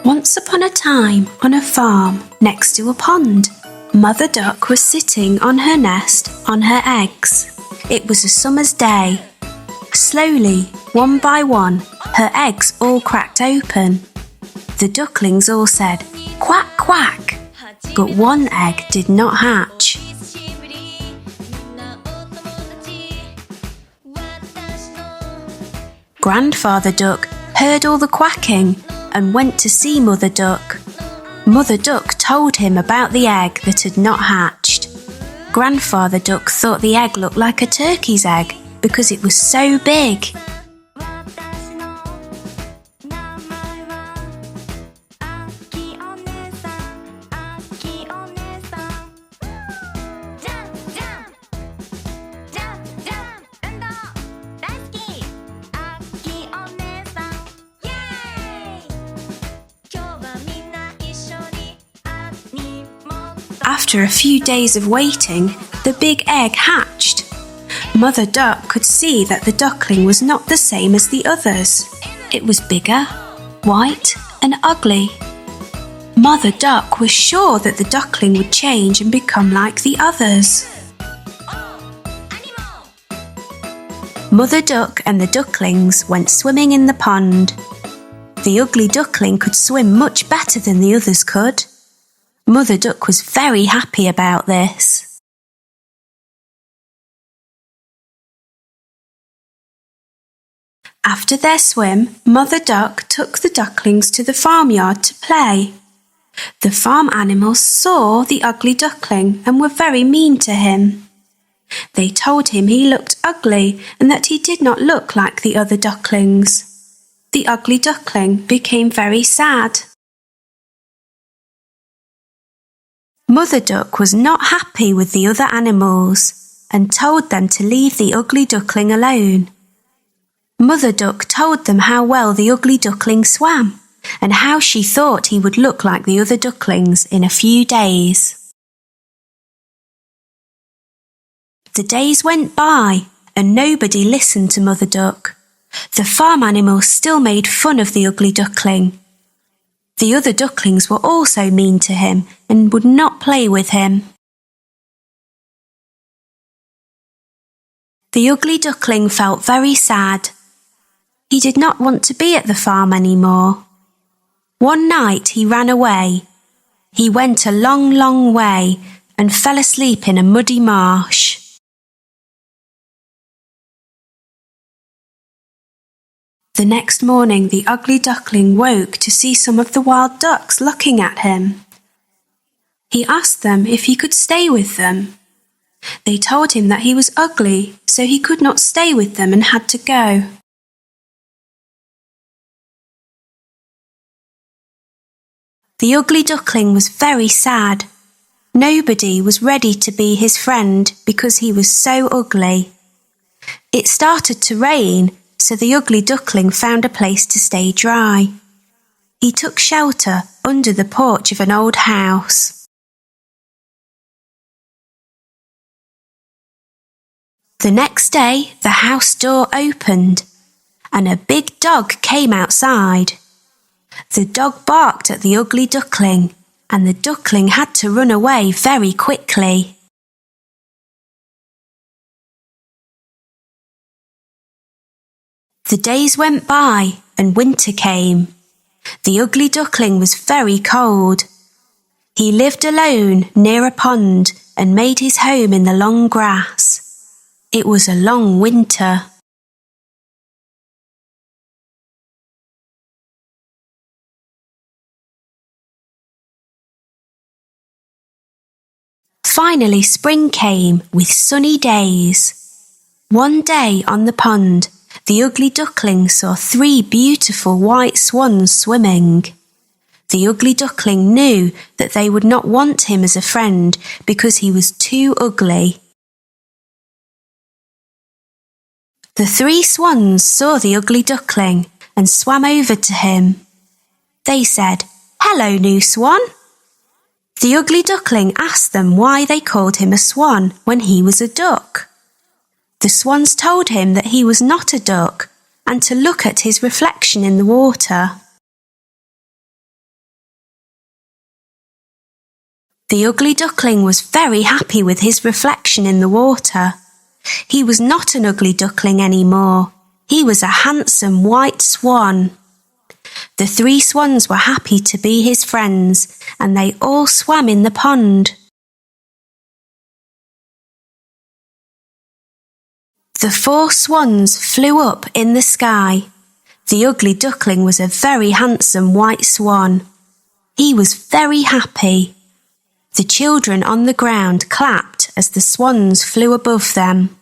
Once upon a time, on a farm next to a pond, Mother Duck was sitting on her nest on her eggs. It was a summer's day. Slowly, one by one, her eggs all cracked open. The ducklings all said, "Quack, quack," but one egg did not hatch. Grandfather Duck heard all the quacking and went to see Mother Duck. Mother Duck told him about the egg that had not hatched. Grandfather Duck thought the egg looked like a turkey's egg because it was so big. After a few days of waiting, the big egg hatched. Mother Duck could see that the duckling was not the same as the others. It was bigger, white, and ugly. Mother Duck was sure that the duckling would change and become like the others. Mother Duck and the ducklings went swimming in the pond. The ugly duckling could swim much better than the others could. Mother Duck was very happy about this. After their swim, Mother Duck took the ducklings to the farmyard to play. The farm animals saw the ugly duckling and were very mean to him. They told him he looked ugly and that he did not look like the other ducklings. The ugly duckling became very sad. Mother Duck was not happy with the other animals and told them to leave the ugly duckling alone. Mother Duck told them how well the ugly duckling swam and how she thought he would look like the other ducklings in a few days. The days went by and nobody listened to Mother Duck. The farm animals still made fun of the ugly duckling. The other ducklings were also mean to him and would not play with him. The ugly duckling felt very sad. He did not want to be at the farm anymore. One night he ran away. He went a long, long way and fell asleep in a muddy marsh. The next morning the ugly duckling woke to see some of the wild ducks looking at him. He asked them if he could stay with them. They told him that he was ugly, so he could not stay with them and had to go. The ugly duckling was very sad. Nobody was ready to be his friend because he was so ugly. It started to rain, so the ugly duckling found a place to stay dry. He took shelter under the porch of an old house. The next day, the house door opened, and a big dog came outside. The dog barked at the ugly duckling, and the duckling had to run away very quickly. The days went by and winter came. The ugly duckling was very cold. He lived alone near a pond and made his home in the long grass. It was a long winter. Finally spring came with sunny days. One day on the pond, the ugly duckling saw 3 beautiful white swans swimming. The ugly duckling knew that they would not want him as a friend because he was too ugly. The 3 swans saw the ugly duckling and swam over to him. They said, "Hello, new swan." The ugly duckling asked them why they called him a swan when he was a duck. The swans told him that he was not a duck and to look at his reflection in the water. The ugly duckling was very happy with his reflection in the water. He was not an ugly duckling anymore. He was a handsome white swan. The 3 swans were happy to be his friends, and they all swam in the pond. The 4 swans flew up in the sky. The ugly duckling was a very handsome white swan. He was very happy. The children on the ground clapped as the swans flew above them.